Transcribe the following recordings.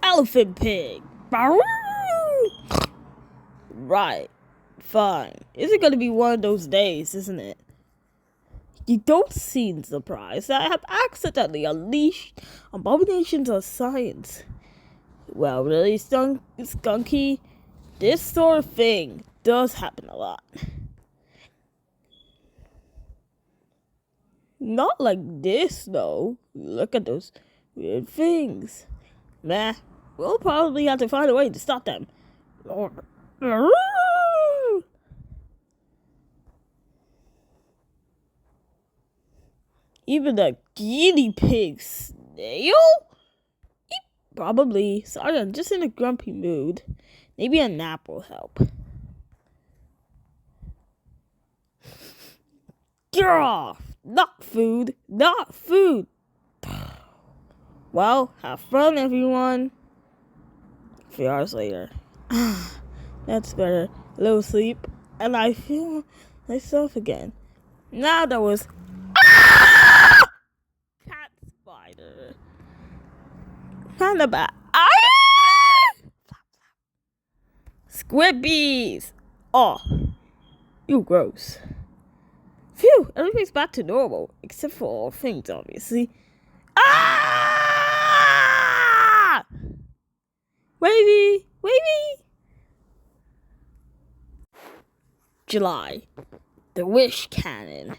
elephant pig. Right. Fine. It's gonna be one of those days, isn't it? You don't seem surprised. I have accidentally unleashed abominations of science. Well, really, Skunky, this sort of thing does happen a lot. Not like this, though. Look at those weird things. Nah, we'll probably have to find a way to stop them. Even the guinea pig snail? Probably. Sorry, I'm just in a grumpy mood. Maybe a nap will help. Get off! Not food! Not food! Well, have fun, everyone. A few hours later. That's better. A little sleep, and I feel myself again. Now that was cat spider. Kind of bad. Squibbies! Oh, you gross. Phew, everything's back to normal, except for all things, obviously. Ah! Wavy! Wavy! July. The wish cannon.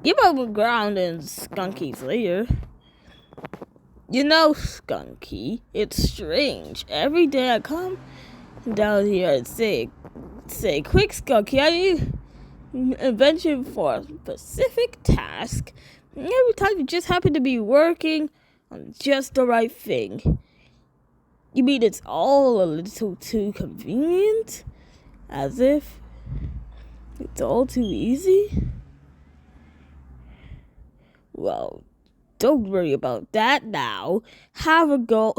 Give up the ground and Skunky's lair. You know, Skunky, it's strange. Every day I come down here and say, quick, Skunky, I need invention for a specific task. Every time you just happen to be working on just the right thing. You mean it's all a little too convenient? As if it's all too easy? Well, don't worry about that now. Have a go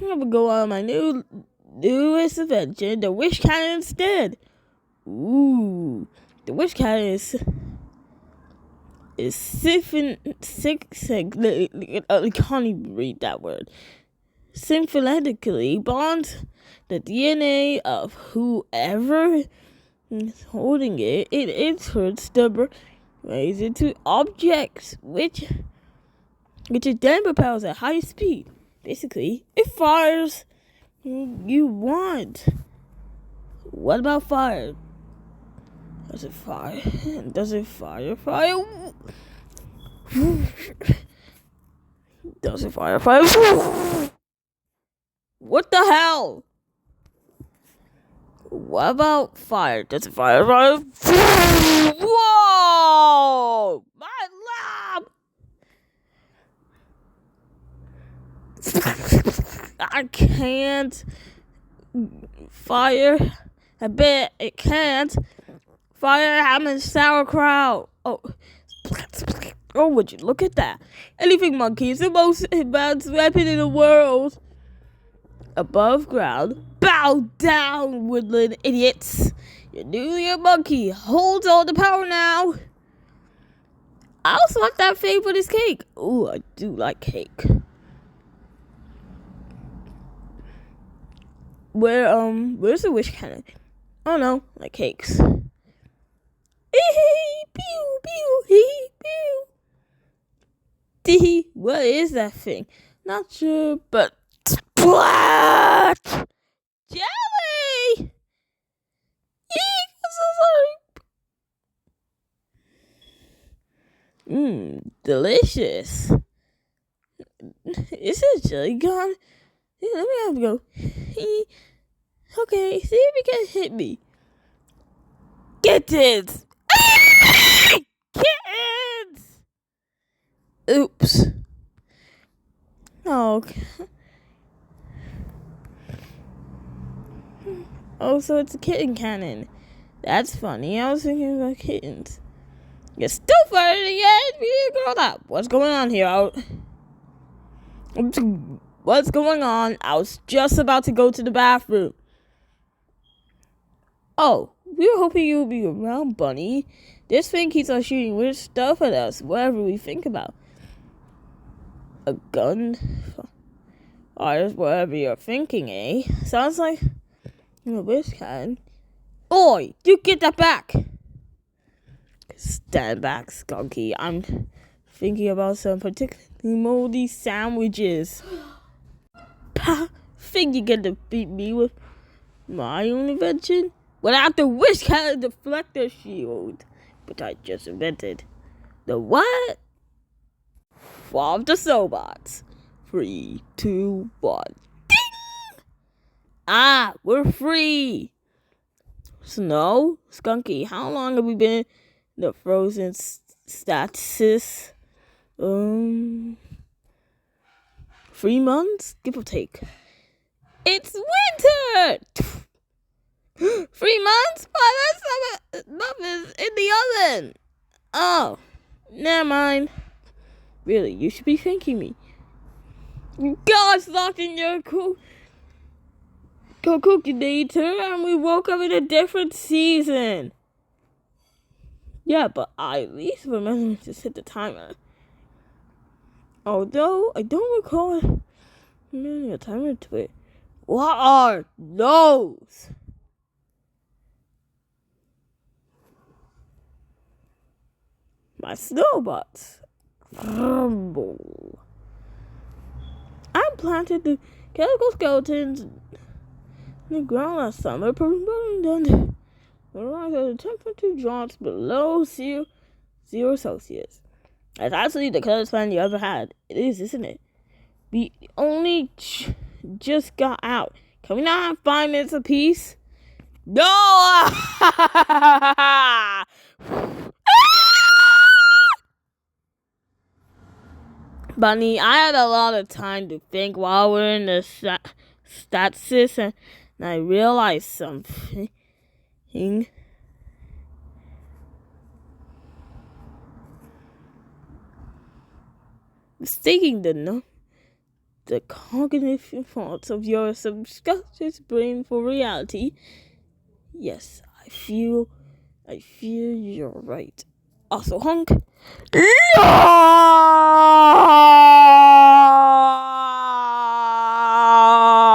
on my newest invention, the wish cannon instead. Ooh, the wish cannon is I can't even read that word. Symphonetically bonds the DNA of whoever is holding it. It inserts the brains into objects, which it then propels at high speed. Basically, it fires you want. What about fire? Does it fire? Does it fire? Does it fire? What the hell? What about fire? Does it fire? Whoa! My lab! I can't fire. I bet it can't. Fire ham and sauerkraut. Oh, would you look at that? Elephant monkey is the most advanced weapon in the world. Above ground, bow down, woodland idiots. Your new monkey holds all the power now. I also like that thing for this cake. Ooh, I do like cake. Where's the wish cannon? Oh no, like cakes. Pew, pew, hee, pew. Tee, what is that thing? Not sure, but splat! Jelly! Eek, I'm so sorry. Delicious. Is the jelly gone? Let me have a go. Okay, see if you can hit me. Kittens! Kittens! Oops. Okay. Oh, so it's a kitten cannon. That's funny. I was thinking about kittens. You're still fighting yet? You grown up. What's going on here? What's going on? I was just about to go to the bathroom. Oh, we were hoping you would be around, Bunny. This thing keeps on shooting weird stuff at us, whatever we think about. A gun? Or whatever you're thinking, eh? Sounds like a wish cannon. Oi, you get that back! Stand back, Skunky. I'm thinking about some particularly moldy sandwiches. Pah! Think you get to beat me with my own invention? Without the wish cannon deflector shield, which I just invented. The what? From the Sobots. 3, 2, 1. Ding! Ah, we're free! Snow? Skunky, how long have we been in the frozen stasis? 3 months? Give or take. It's winter! 3 months? Why, that stuff is in the oven! Oh, never mind. Really, you should be thanking me. You got us locked in your calculator and we woke up in a different season. Yeah, but I at least remember to set the timer. Although I don't recall a timer to it. What are those? My snowbots. Rumble. I planted the chemical skeletons in the ground last summer, promoting them to the temperature drops below 0 Celsius. That's actually the coolest plan you ever had. It is, isn't it? We only just got out. Can we not have 5 minutes apiece? No! Bunny, I had a lot of time to think while we're in the stasis, and I realized something. Mistaking the cognitive thoughts of your subconscious brain for reality. Yes, I feel you're right. Also, honk.